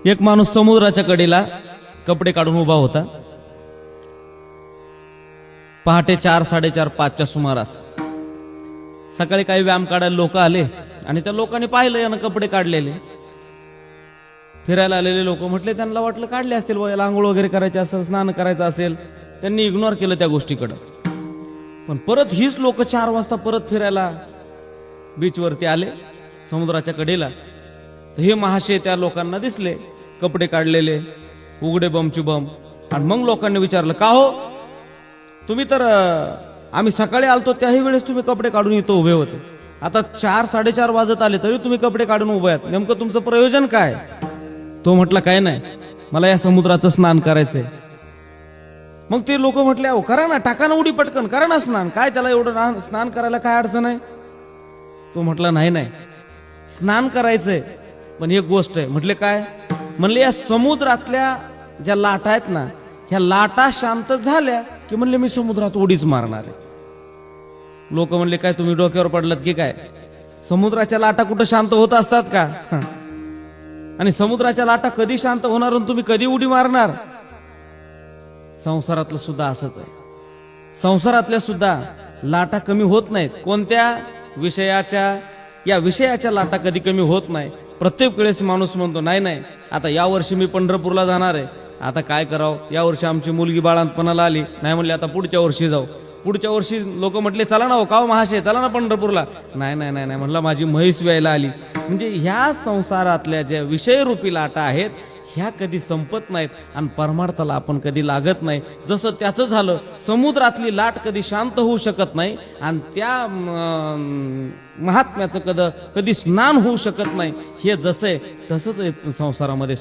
एक माणूस समुद्राच्या कडेला कपडे काढून उभा होता. पहाटे 4, 4:30, 5च्या सुमारास सकाळी काही व्यायाम काढायला लोक आले आणि त्या लोकांनी पाहिलं यानं कपडे काढलेले. फिरायला आलेले लोक म्हटले, त्यांना वाटलं काढले असतील, याला आंघोळ वगैरे करायचे असेल, स्नान करायचं असेल. त्यांनी इग्नोर केलं त्या गोष्टीकडं. पण परत हीच लोक 4 वाजता परत फिरायला बीचवरती आले समुद्राच्या कडेला. तर हे महाशय त्या लोकांना दिसले कपडे काढलेले, उघडे बमची बम. आणि मग लोकांनी विचारलं, का हो तुम्ही तर आम्ही सकाळी आलतो त्याही वेळेस तुम्ही कपडे काढून इथं उभे होते, आता 4, 4:30 वाजत आले तरी तुम्ही कपडे काढून उभे आहेत, नेमकं तुमचं प्रयोजन काय? तो म्हटला, काय नाही, मला या समुद्राचं स्नान करायचंय. मग ते लोक म्हटले, अहो करा ना, टाका ना उडी पटकन, करा ना स्नान, काय त्याला एवढं स्नान करायला काय अडचण आहे? तो म्हटला, नाही स्नान करायचंय, पण एक गोष्ट आहे. म्हटले, काय? म्हणले, या समुद्रातल्या ज्या लाटा आहेत ना, ह्या लाटा शांत झाल्या की म्हणले मी समुद्रात उडीच मारणार आहे. लोक म्हणले, काय तुम्ही डोक्यावर पडलात की काय? समुद्राच्या लाटा कुठं शांत होत असतात का? आणि समुद्राच्या लाटा कधी शांत होणार आणि तुम्ही कधी उडी मारणार? संसारातलं सुद्धा असंच आहे. संसारातल्या सुद्धा लाटा कमी होत नाहीत. कोणत्या विषयाच्या? या विषयाच्या लाटा कधी कमी होत नाही. प्रत्येक वेळेस माणूस म्हणतो, नाही आता यावर्षी मी पंढरपूरला जाणार आहे, आता काय करावं, यावर्षी आमची मुलगी बाळंतपणाला आली, नाही म्हणले आता पुढच्या वर्षी जाऊ. पुढच्या वर्षी लोक म्हटले, चला ना हो, का महाशय चला ना पंढरपूरला. नाही म्हणलं माझी म्हैस व्यायला आली. म्हणजे ह्या संसारातल्या ज्या विषयरूपी लाटा आहेत ह्या कधी संपत नाहीत आणि परमार्थाला आपण कधी लागत नाही. जसं त्याचं झालं, समुद्रातली लाट कधी शांत होऊ शकत नाही आणि त्या महात्म्याचं कधी स्नान होऊ शकत नाही. हे जसं आहे तसंच संसारामध्ये